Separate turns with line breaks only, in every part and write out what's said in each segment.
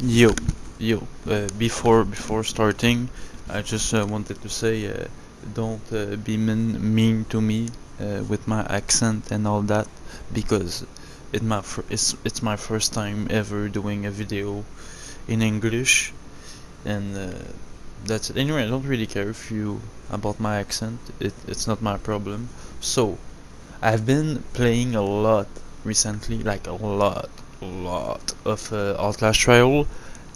Yo, before starting, I just wanted to say, don't be mean to me with my accent and all that, because it's my first time ever doing a video in English, and that's it. Anyway, I don't really care if you about my accent. It's not my problem. So I've been playing a lot recently, like a lot of Outlast Trial,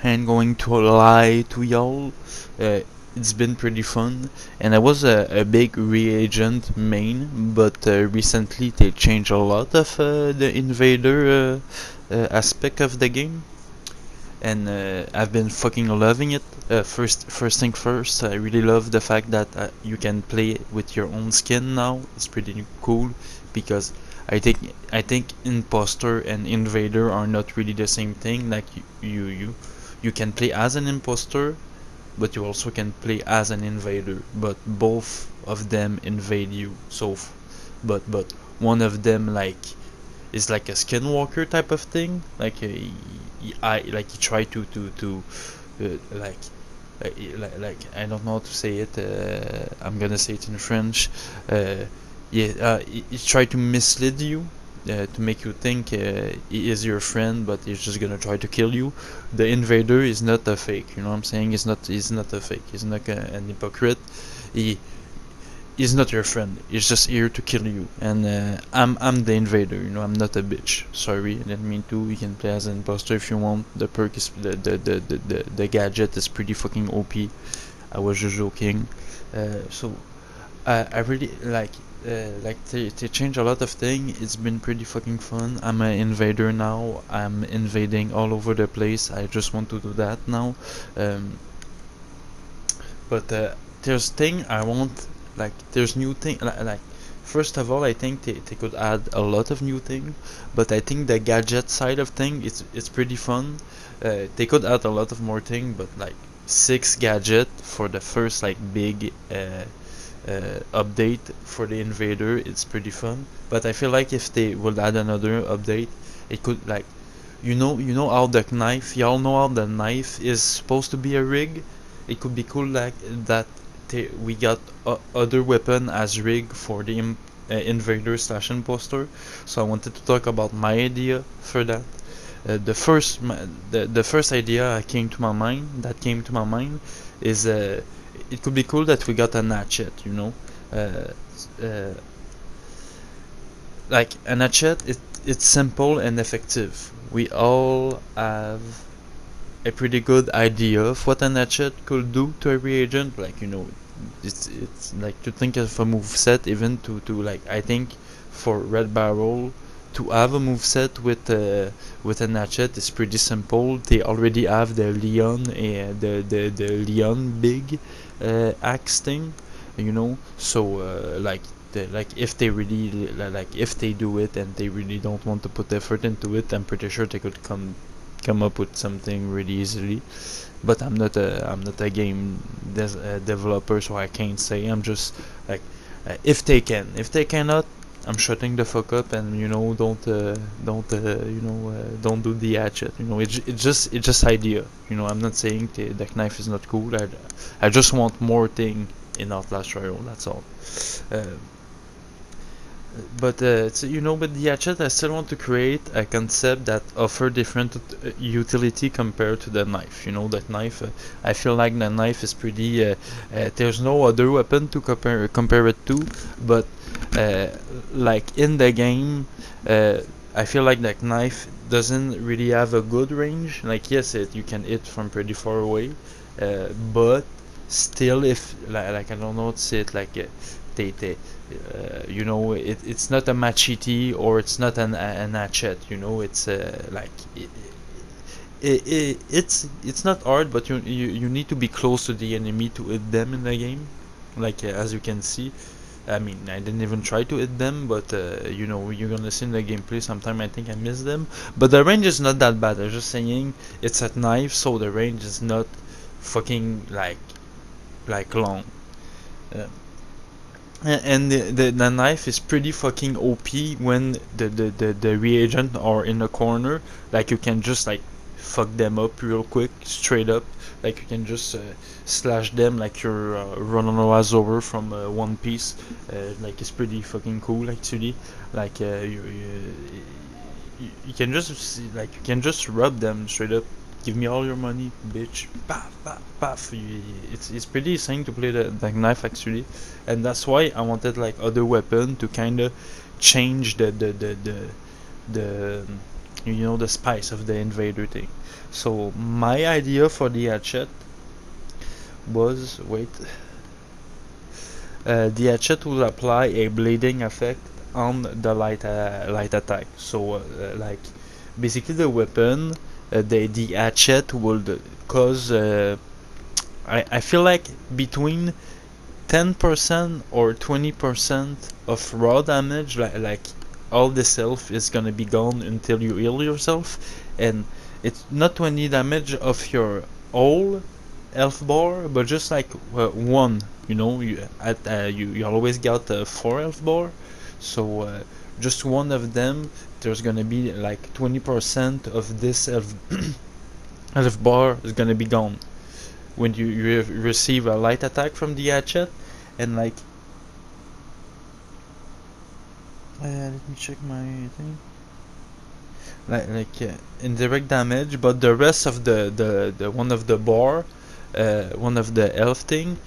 and going to lie to y'all, uh, it's been pretty fun. And I was a big reagent main, but recently they changed a lot of the invader aspect of the game, and I've been fucking loving it. First thing first, I really love the fact that you can play with your own skin now. It's pretty cool because I think imposter and invader are not really the same thing. Like you can play as an imposter, but you also can play as an invader. But both of them invade you. But one of them is like a skinwalker type of thing. Like you try to like I don't know how to say it. I'm gonna say it in French. He try to mislead you. To make you think he is your friend, but he's just gonna try to kill you. The invader is not a fake, you know what I'm saying? He's not a fake. He's not an hypocrite. He He's not your friend. He's just here to kill you. And I'm the invader. You know, I'm not a bitch. Sorry, I didn't mean to. You can play as an imposter if you want. The perk is the gadget is pretty fucking OP. I was just joking. So I really they change a lot of things. It's been pretty fucking fun. I'm an invader now. I'm invading all over the place. I just want to do that now. Um, but there's thing I want, there's new thing, first of all, I think they could add a lot of new thing, but I think the gadget side of thing, it's pretty fun. They could add a lot of more thing, but like 6 gadget for the first big update for the invader, it's pretty fun. But I feel like if they would add another update, it could, you know how the knife, y'all know how the knife is supposed to be a rig. It could be cool like that. We got other weapon as rig for the invader slash imposter. So I wanted to talk about my idea for that. The first idea came to my mind is it could be cool that we got an hatchet, you know. Uh, uh, like an hatchet, it's simple and effective. We all have a pretty good idea of what an hatchet could do to a reagent. Like, you know, it's like to think of a move set, even to like, I think for Red Barrel to have a move set with an hatchet is pretty simple. They already have the Leon, the Leon big axe thing, you know. So if they really if they do it and they really don't want to put effort into it, I'm pretty sure they could come up with something really easily. But I'm not a game developer, so I can't say. I'm just like, if they can. If they cannot, I'm shutting the fuck up, and don't do the hatchet. You know, it's just idea. You know, I'm not saying the knife is not cool. I just want more thing in Outlast Trial. That's all. Uh, but the hatchet, I still want to create a concept that offer different utility compared to the knife. You know, that knife, I feel like the knife is pretty, there's no other weapon to compare it to, but uh, like in the game, I feel like that knife doesn't really have a good range. Like, yes, you can hit from pretty far away, but still, if like I don't know how to say it, they you know, it's not a machete, or it's not an hatchet. You know, it's it's not hard, but you need to be close to the enemy to hit them in the game. Like, as you can see, I mean, I didn't even try to hit them, but you know, you're gonna see in the gameplay sometime I think I missed them. But the range is not that bad. I'm just saying it's at knife, so the range is not fucking like long. Uh, and the knife is pretty fucking OP when the reagent are in the corner. Like, you can just fuck them up real quick, straight up. Like you can just slash them like you're Ronaldo over from One Piece. Like it's pretty fucking cool actually. Like you can just see, like you can just rub them straight up. Give me all your money, bitch. Paf, paf, paf. It's pretty insane to play the knife actually, and that's why I wanted like other weapon to kind of change the you know, the spice of the invader thing. So my idea for the hatchet was the hatchet will apply a bleeding effect on the light attack. So like basically the weapon, the hatchet would cause I feel like between 10% or 20% of raw damage, like all the health is gonna be gone until you heal yourself, and it's not 20 damage of your whole health bar, but just like one. You know, you always got 4 health bar, so just one of them. There's gonna be like 20% of this health bar is gonna be gone when you receive a light attack from the hatchet, and like let me check my thing. Like indirect damage, but the rest of the one of the bar, one of the health thing,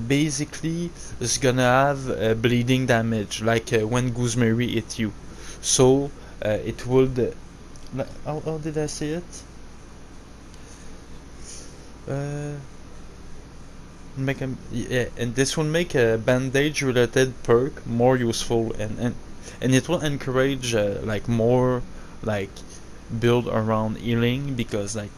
basically is gonna have bleeding damage, like when Gooseberry hit you. So it would. How did I say it? Make a, yeah, and this will make a bandage related perk more useful, and it will encourage like more like build around healing, because like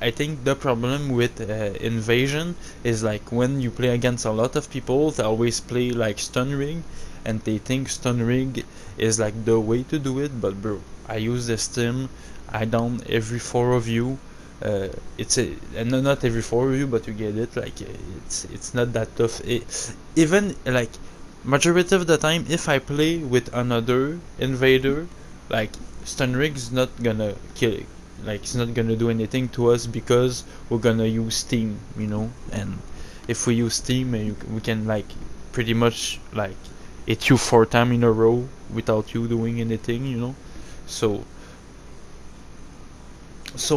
I think the problem with invasion is like when you play against a lot of people, they always play like stun rig, and they think stun rig is like the way to do it. But bro, I use the stim, I down every 4 of you. It's a, and not every 4 of you, but you get it. Like it's not that tough. Even like majority of the time, if I play with another invader, like stun rig is not gonna kill it. Like it's not gonna do anything to us because we're gonna use steam, you know. And if we use steam, we can like pretty much like hit you 4 times in a row without you doing anything, you know. So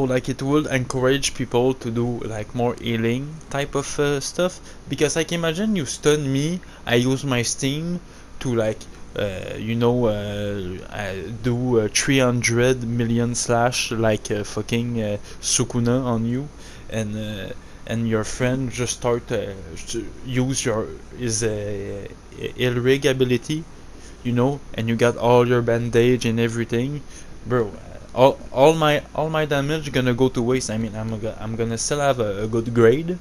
like it will encourage people to do like more healing type of stuff, because like imagine you stun me, I use my steam to like you know, do 300 million slash like fucking Sukuna on you, and your friend just start to use his heal rig ability, you know, and you got all your bandage and everything, bro. All my damage gonna go to waste. I mean, I'm gonna still have a good grade,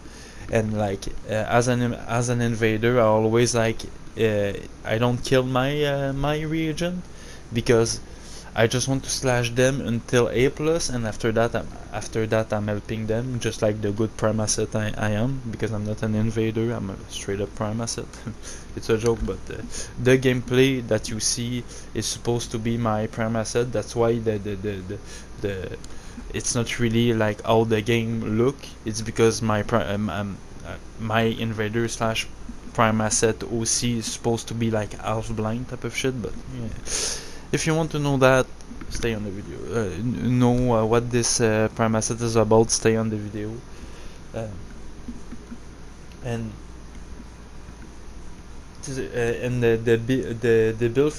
and like as an invader, I always like I don't kill my reagent, because I just want to slash them until A plus, and after that I'm helping them, just like the good prime asset I am, because I'm not an invader, I'm a straight up prime asset. It's a joke, but the gameplay that you see is supposed to be my prime asset. That's why the it's not really like how the game look. It's because my invader slash prime asset OC is supposed to be like half blind type of shit. But yeah, if you want to know that, stay on the video. Know what this prime asset is about, stay on the video. And the build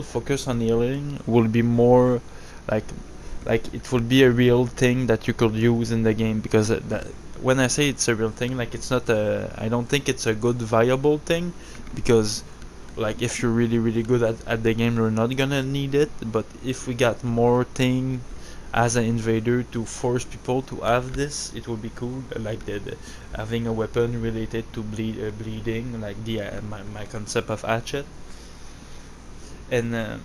focus on healing will be more like it will be a real thing that you could use in the game, because when I say it's a real thing, like it's not I don't think it's a good viable thing, because like if you're really good at the game, you're not gonna need it. But if we got more thing as an invader to force people to have this, it would be cool. Like the having a weapon related to bleeding, like the my concept of hatchet, and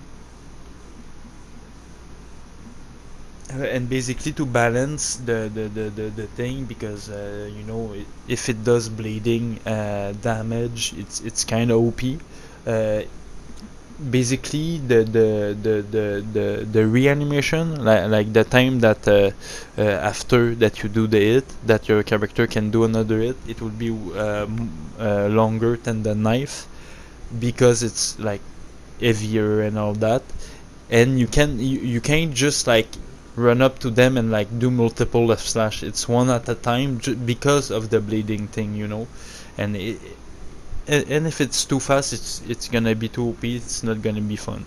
basically to balance the thing, because you know, if it does bleeding damage, it's kind of OP. basically the reanimation, like the time that after that you do the hit, that your character can do another hit, it will be longer than the knife, because it's like heavier and all that. And you can't just like run up to them and like do multiple left slash. It's one at a time, because of the bleeding thing, you know. And and if it's too fast, it's gonna be too OP. It's not gonna be fun.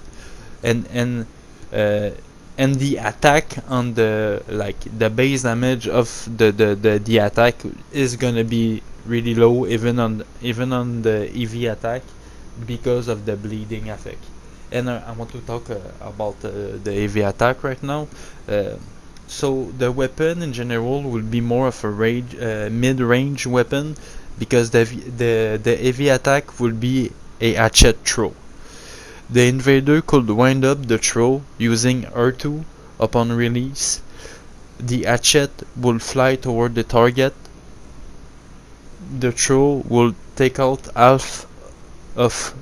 And uh, and the attack on the, like, the base damage of the attack is gonna be really low, even on the EV attack, because of the bleeding effect. And I want to talk about the AV attack right now. Uh, so the weapon in general will be more of a mid-range weapon, because the AV attack will be a hatchet throw. The invader could wind up the throw using R2 upon release. The hatchet will fly toward the target. The throw will take out of half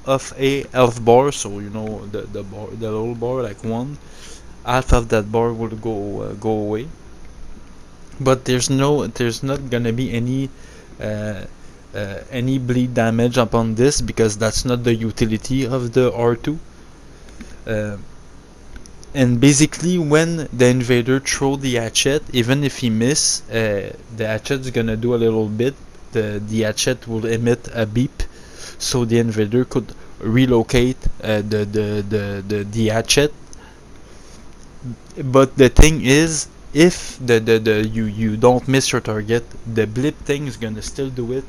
of a health bar, so you know the bar, the little bar, like one half of that bar will go away. But there's not gonna be uh, any bleed damage upon this, because that's not the utility of the R2. And basically, when the invader throw the hatchet, even if he miss, the hatchet's gonna do a little bit. The hatchet will emit a beep, so the invader could relocate the hatchet. But the thing is, if you don't miss your target, the blip thing is gonna still do it.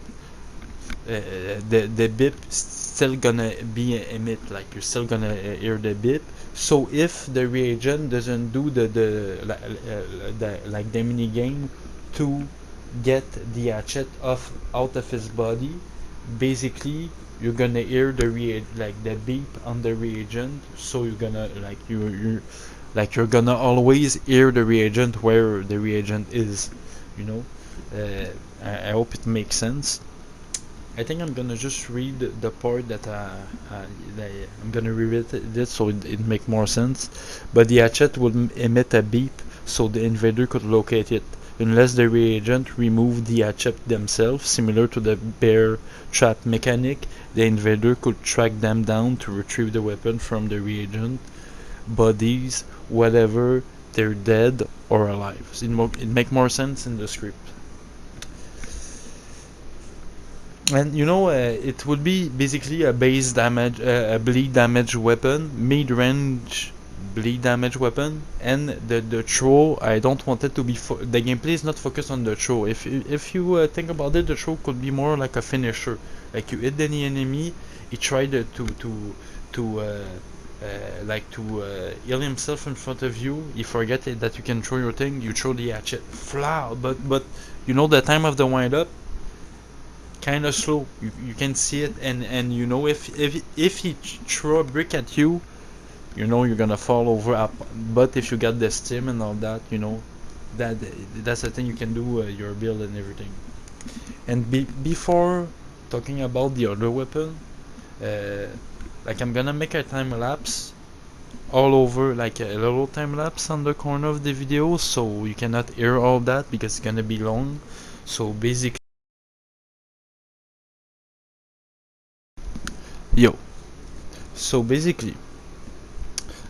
The bip still gonna be emit, like you're still gonna hear the bip. So if the reagent doesn't do like the mini game to get the hatchet out of his body, basically you're gonna hear like the beep on the reagent. So you're gonna you're gonna always hear the reagent where the reagent is, you know. I hope it makes sense. I think I'm gonna just read the part that I'm gonna reread it so it make more sense. But the hatchet will emit a beep, so the invader could locate it. Unless the reagent remove the hatchet themselves, similar to the bear trap mechanic, the invader could track them down to retrieve the weapon from the reagent bodies, whether they're dead or alive. So it make more sense in the script. And you know, it would be basically a base damage, a bleed damage weapon, mid-range bleed damage weapon, and the throw. I don't want it to be. The gameplay is not focused on the throw. If you think about it, the throw could be more like a finisher. Like you hit any enemy, he tried to heal himself in front of you. He forget that you can throw your thing. You throw the hatchet, flow. But you know the time of the wind up, kind of slow. You can see it, and you know, if he throw a brick at you, you know you're gonna fall over up. But if you got the stim and all that, you know, that's the thing, you can do your build and everything. And before talking about the other weapon, like, I'm gonna make a time lapse all over, like a little time lapse on the corner of the video, so you cannot hear all that because it's gonna be long. So basically, yo so basically,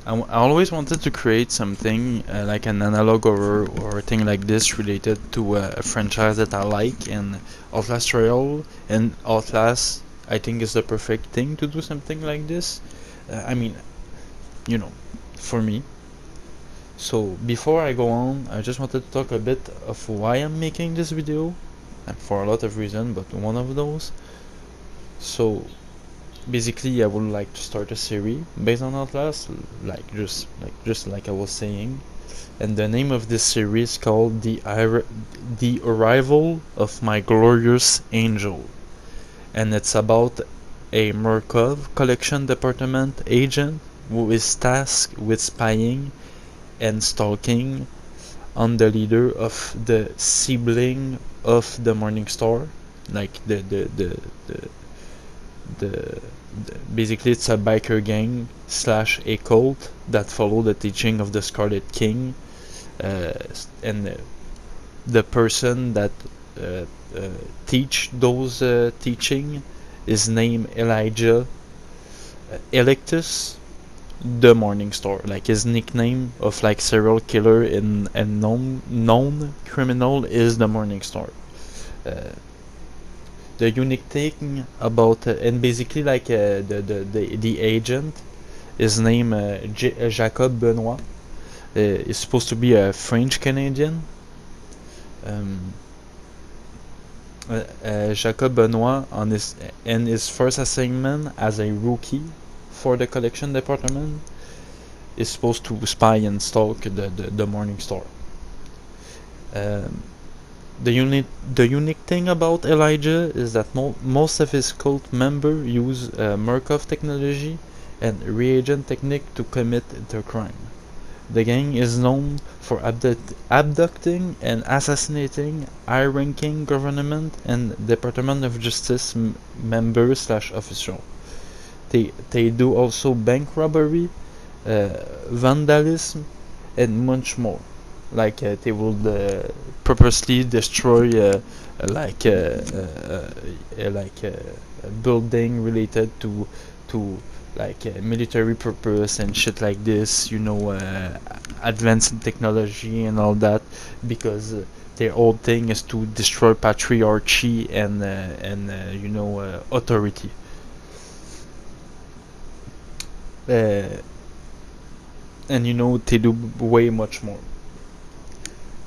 I always wanted to create something like an analog or a thing like this related to a franchise that I like, and OUTLAST TRIAL and OUTLAST, I think, is the perfect thing to do something like this. I mean, you know, for me. So before I go on, I just wanted to talk a bit of why I'm making this video, and for a lot of reasons, but one of those. So basically, I would like to start a series based on Outlast, just like I was saying, and the name of this series is called the Arrival of My Glorious Angel, and it's about a Murkov collection department agent who is tasked with spying and stalking on the leader of the sibling of the Morning Star, like the basically it's a biker gang slash a cult that follow the teaching of the Scarlet King, and the person that uh, uh, teach those teaching is named Elijah Electus the Morning Star. Like his nickname of like serial killer in and known criminal is the Morning Star. Uh, the unique thing about and basically like the agent, his name Jacob Benoit, is supposed to be a French Canadian. Um, Jacob Benoit on his in his first assignment as a rookie for the collection department is supposed to spy and stalk the Morning Star. Um, the unique thing about Elijah is that most of his cult members use Murkoff technology and reagent technique to commit the crime. The gang is known for abducting and assassinating high-ranking government and Department of Justice members slash officials. They do also bank robbery, vandalism, and much more. Like they will purposely destroy like a building related to like military purpose and shit like this, advanced technology and all that, because their whole thing is to destroy patriarchy and authority. uh, and they do way much more.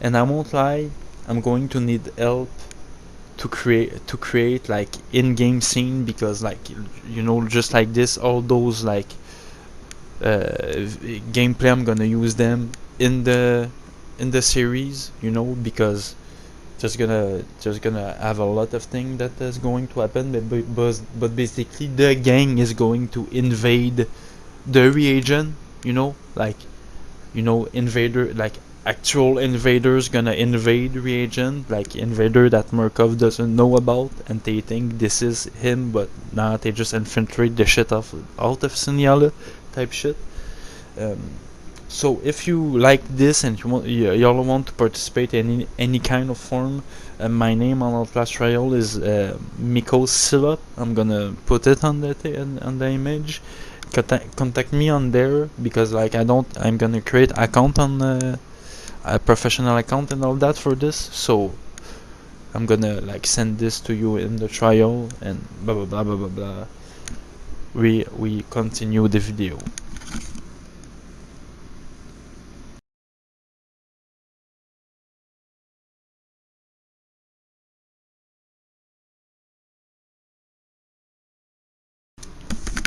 And I won't lie, I'm going to need help to create like in-game scene, because like just like this, all those like gameplay, I'm gonna use them in the series, because just gonna have a lot of things that is going to happen, but basically the gang is going to invade the reagent, like invader, like actual invaders gonna invade reagent, like invader that Murkoff doesn't know about, and they think this is him, but nah, they just infiltrate the shit out of Signala type shit. um, so if you like this and y'all want to participate in any kind of form, my name on OUTLAST TRIAL is Miko Silop. I'm gonna put it on the image. Contact me on there, because like I'm gonna create account on a professional account and all that for this, so I'm gonna like send this to you in the trial and blah blah blah blah blah blah. We continue the video.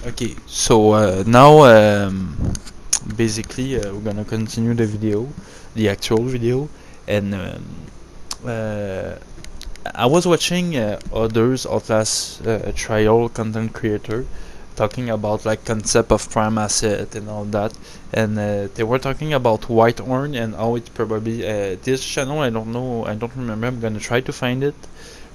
Okay, so now basically we're gonna continue the video, the actual video, and I was watching others Outlast trial content creator talking about like concept of prime asset and all that, and they were talking about Whitehorn and how it probably this channel, I don't remember. I'm gonna try to find it,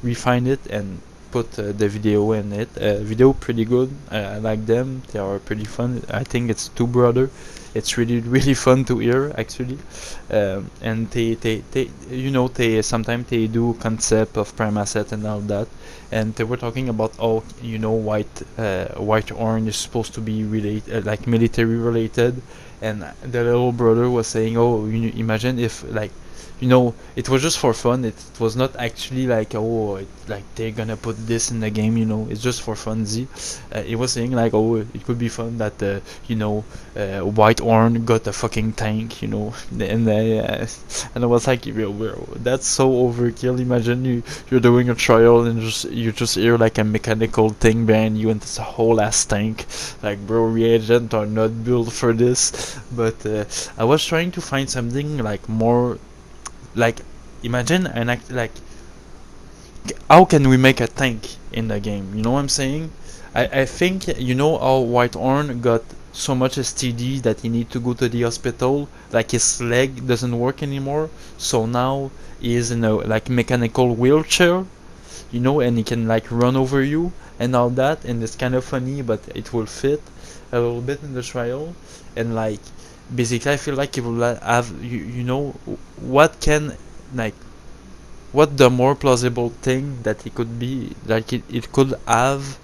refine it, and put the video in it. Video pretty good. I like them. They are pretty fun. I think it's two brother. It's really fun to hear actually. And they sometimes they do concept of prime asset and all that. And they were talking about Whitehorn is supposed to be related, like military related. And the little brother was saying, oh, imagine if like it was just for fun. It was not actually like, like they're gonna put this in the game. It's just for fun. It was saying like, oh, it could be fun that Whitehorn got a fucking tank. And I was like, bro, that's so overkill. Imagine you're doing a trial and you just hear like a mechanical thing behind you, and it's a whole ass tank. Like, bro, reagent are not built for this. But I was trying to find something like more. Like, imagine an act like, how can we make a tank in the game? You know what I'm saying? I think how Whitehorn got so much STD that he need to go to the hospital. Like his leg doesn't work anymore, so now he is in a like mechanical wheelchair. you know, and he can like run over you and all that, and it's kind of funny, but it will fit a little bit in the trial. And like basically I feel like it will have, you know, what can, like, what the more plausible thing that it could be, like it could have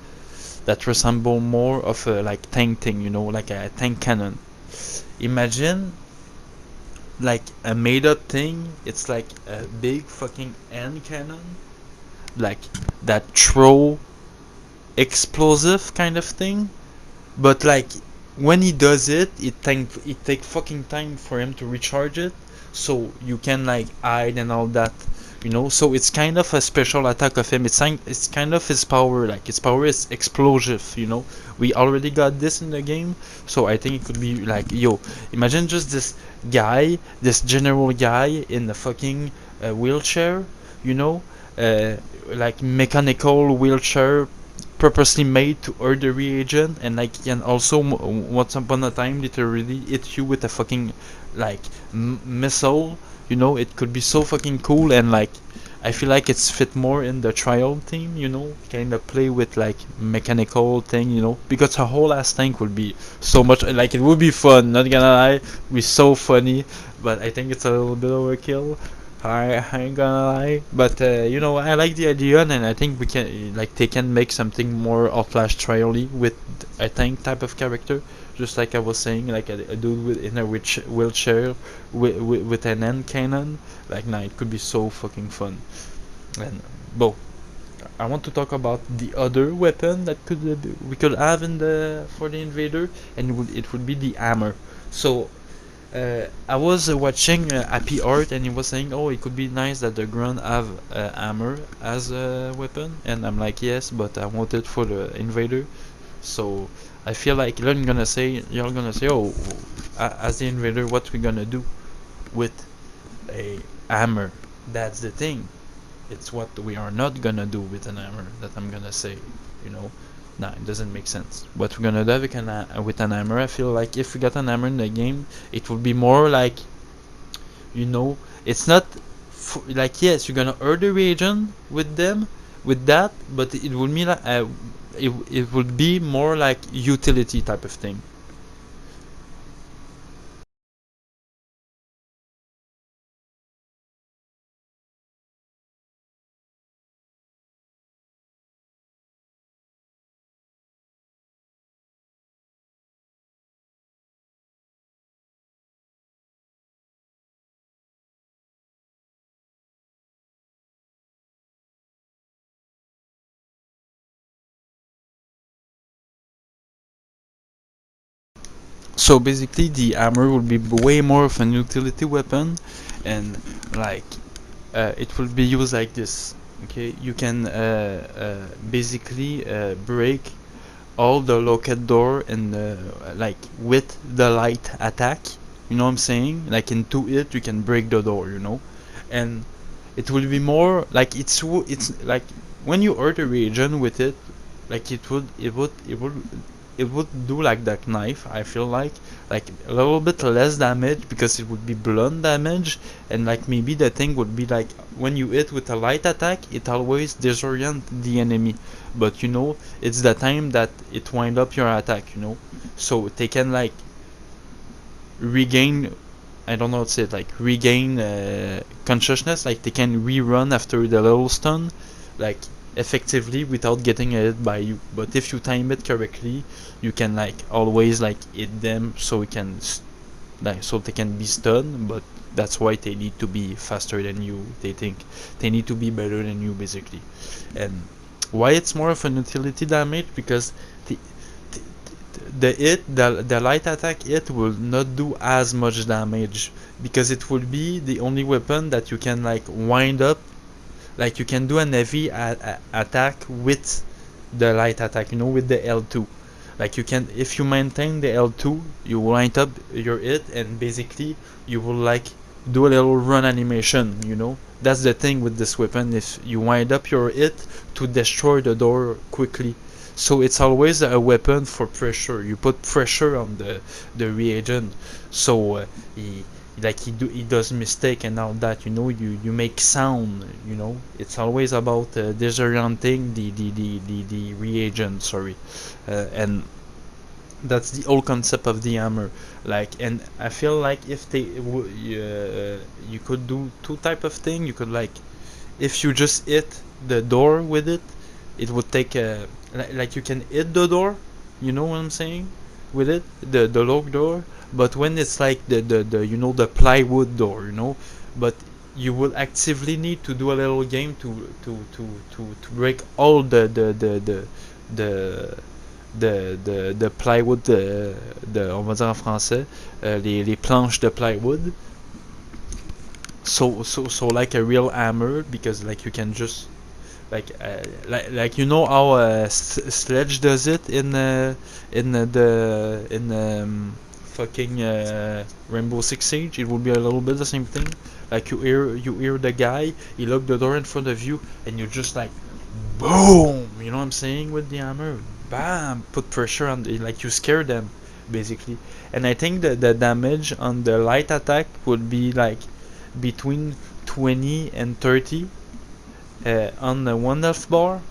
that resemble more of a like tank thing, you know, like a tank cannon. Imagine like a made up thing. It's like a big fucking hand cannon, like that throw explosive kind of thing. But like when he does it, it take fucking time for him to recharge it, so you can like hide and all that, you know. So it's kind of a special attack of him. It's kind of his power. Like his power is explosive, you know. We already got this in the game, so I think it could be like, yo, imagine just this guy, this general guy in the fucking wheelchair, you know, like mechanical wheelchair purposely made to earn the reagent, and like can also once upon a time literally hit you with a fucking like missile, you know. It could be so fucking cool. And like I feel like it's fit more in the trial theme, you know, kind of play with like mechanical thing, you know, because a whole ass tank would be so much, like it would be fun, not gonna lie, it would be so funny. But I think it's a little bit overkill. I ain't gonna lie, but you know, I like the idea, and I think we can, like, they can make something more Outlast trial-y with a tank type of character, just like I was saying, like a dude in a wheelchair with an end cannon. Like, nah, it could be so fucking fun. And well, I want to talk about the other weapon that we could have in the for the invader, and it would be the hammer. So I was watching Happy Art, and he was saying, "Oh, it could be nice that the Grunt have a hammer as a weapon." And I'm like, "Yes, but I want it for the Invader." So I feel like you're gonna say, "Oh, as the Invader, what we gonna do with a hammer?" That's the thing. It's what we are not gonna do with an hammer that I'm gonna say, you know. Nah, it doesn't make sense. What we're gonna do with an hammer, I feel like if we got an hammer in the game, it will be more like, you know, it's not like, yes, you're gonna earn the reagent with them, with that, but it would be like it would be more like utility type of thing. So basically, the hammer will be way more of an utility weapon, and like it will be used like this. Okay, you can basically break all the locket door and like with the light attack. You know what I'm saying? Like into it, you can break the door. You know, and it will be more like it's like when you order reagent with it, like it would do like that knife. I feel like a little bit less damage because it would be blunt damage, and like maybe the thing would be like when you hit with a light attack, it always disorient the enemy, but you know it's the time that it wind up your attack, you know, so they can like regain, I don't know what to say, like regain consciousness, like they can rerun after the little stun, like effectively without getting hit by you. But if you time it correctly, you can like always like hit them, so it can like so they can be stunned. But that's why they need to be faster than you. They think they need to be better than you basically. And why it's more of an utility damage, because the the light attack hit will not do as much damage, because it will be the only weapon that you can like wind up, like you can do an heavy attack with the light attack, you know, with the L2. Like you can, if you maintain the L2, you wind up your hit, and basically you will like do a little run animation, you know. That's the thing with this weapon, if you wind up your hit to destroy the door quickly. So it's always a weapon for pressure. You put pressure on the reagent, so like he does mistake and all that, you know. You make sound, you know. It's always about disorienting the reagent, sorry. And that's the whole concept of the hammer. Like, and I feel like if they you could do two type of thing. You could, like, if you just hit the door with it, it would take a, like you can hit the door, you know what I'm saying, with it, the lock door. But when it's like the you know, the plywood door, you know, but you will actively need to do a little game to break all the the plywood, on va dire en français, les planches de plywood. So like a real hammer, because like you can just like you know how Sledge does it in fucking Rainbow Six Siege. It will be a little bit the same thing. Like you hear the guy, he lock the door in front of you, and you just like boom. You know what I'm saying, with the hammer, bam, put pressure on like you scare them basically. And I think that the damage on the light attack would be like between 20 and 30 on the one health bar,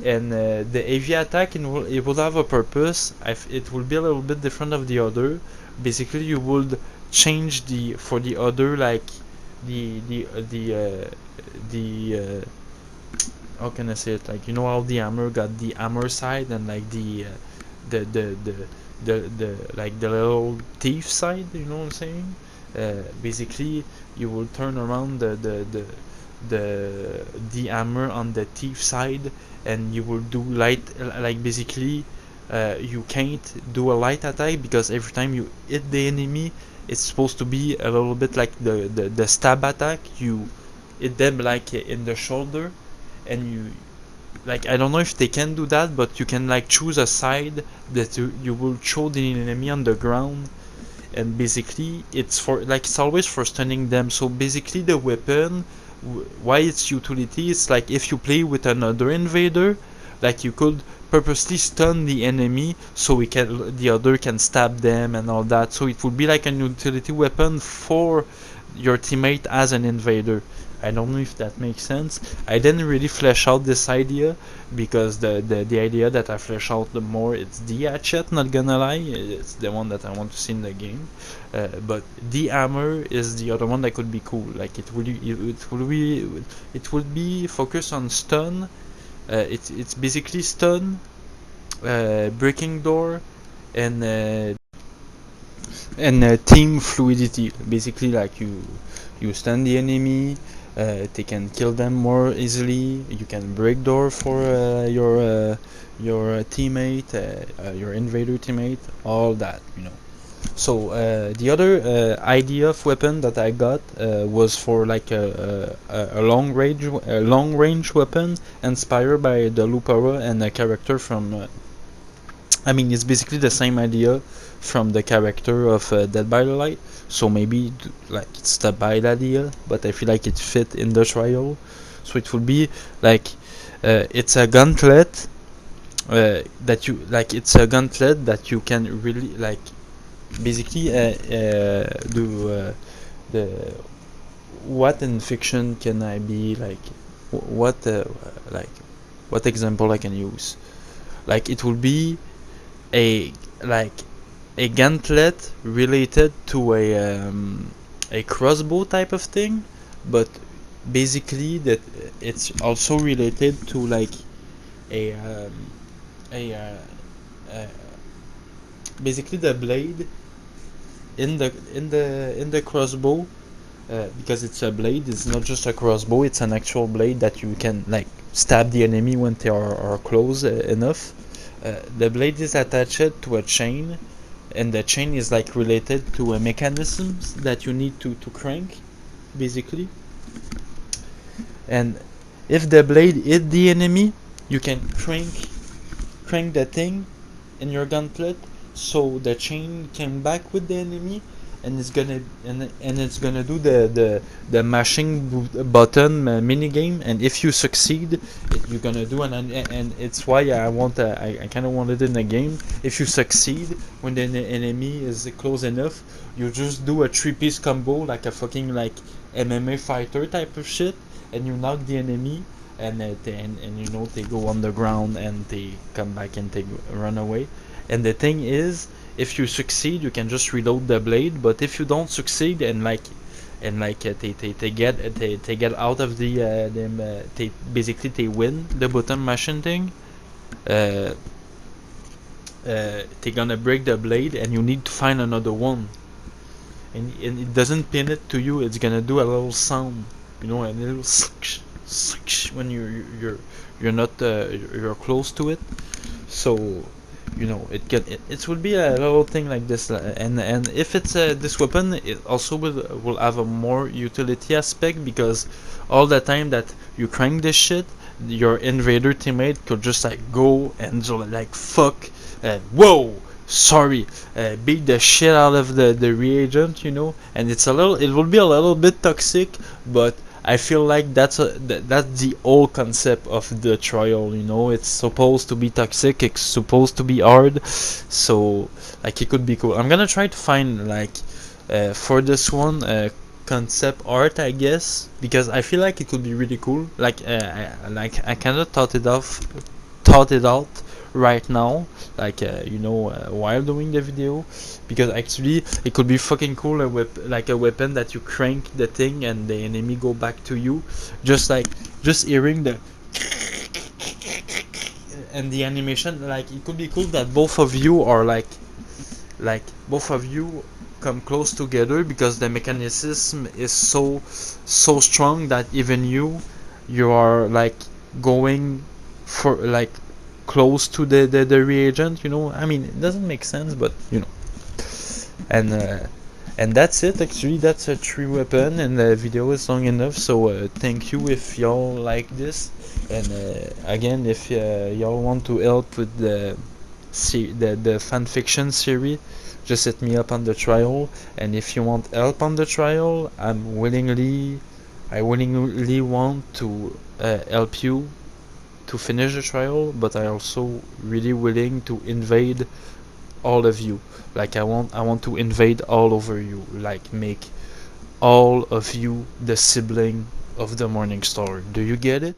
and the AV attack, it will have a purpose. It will be a little bit different of the other. Basically, you would change the for the other, like the how can I say it? Like, you know how the hammer got the hammer side, and like the the the the like the little thief side. You know what I'm saying? Basically, you will turn around the hammer on the thief side, and you will do light, like basically you can't do a light attack, because every time you hit the enemy, it's supposed to be a little bit like the stab attack. You hit them like in the shoulder, and you, like, I don't know if they can do that, but you can like choose a side that you will throw the enemy on the ground. And basically it's for, like, it's always for stunning them. So basically the weapon, why its utility is like, if you play with another invader, like, you could purposely stun the enemy so the other can stab them and all that. So it would be like an utility weapon for your teammate as an invader. I don't know if that makes sense. I didn't really flesh out this idea, because the idea that I flesh out the more, it's the hatchet, not gonna lie. It's the one that I want to see in the game. But the hammer is the other one that could be cool. Like, it would be focused on stun. It's basically stun, breaking door, and team fluidity. Basically, like, you stun the enemy, they can kill them more easily. You can break door for your teammate, your invader teammate, all that, you know. So the other idea of weapon that I got was for like a long range weapon inspired by the Lupara and a character from. I mean, it's basically the same idea from the character of Dead by the Light. So maybe like it's the bad idea, but I feel like it fit in the trial. So it would be like it's a gauntlet that you like. It's a gauntlet that you can really like. Basically, do the what in fiction can I be like? What like what example I can use? Like, it will be a like a gauntlet related to a crossbow type of thing, but basically that it's also related to like a a basically the blade in the crossbow, because it's a blade. It's not just a crossbow, it's an actual blade that you can like stab the enemy when they are close enough. The blade is attached to a chain, and the chain is like related to a mechanisms that you need to crank, basically. And if the blade hit the enemy, you can crank the thing in your gauntlet, so the chain came back with the enemy, and it's gonna do the mashing button mini game, and if you succeed, you're gonna do and it's why I kind of want it in the game. If you succeed, when the enemy is close enough, you just do a 3-piece combo like a fucking like MMA fighter type of shit, and you knock the enemy, and you know, they go on the ground and they come back and they run away. And the thing is, if you succeed, you can just reload the blade. But if you don't succeed, and they get out of the them they basically they win the button mashing thing. Uh, they're gonna break the blade, and you need to find another one. And it doesn't pin it to you. It's gonna do a little sound, you know, a little when you're not you're close to it. So, you know, it will be a little thing like this, and if it's this weapon, it also will have a more utility aspect, because all the time that you crank this shit, your invader teammate could just like go and just like fuck, whoa, sorry, beat the shit out of the reagent, you know. And it will be a little bit toxic, but I feel like that's the whole concept of the trial, you know. It's supposed to be toxic, it's supposed to be hard, so like it could be cool. I'm gonna try to find like for this one concept art, I guess, because I feel like it could be really cool. Like I kind of thought it out right now, like you know, while doing the video, because actually it could be fucking cool, like a weapon that you crank the thing and the enemy go back to you, just hearing the and the animation. Like it could be cool that both of you are like both of you come close together, because the mechanism is so strong that even you are like going for like close to the reagent, you know. I mean, it doesn't make sense, but you know. And that's it. Actually, that's a 3 weapon, and the video is long enough. So thank you if y'all like this, and again, if y'all want to help with the fanfiction series, just hit me up on the trial. And if you want help on the trial, I willingly want to help you to finish the trial, but I also really willing to invade all of you. Like I want to invade all over you, like make all of you the sibling of the Morning Star. Do you get it?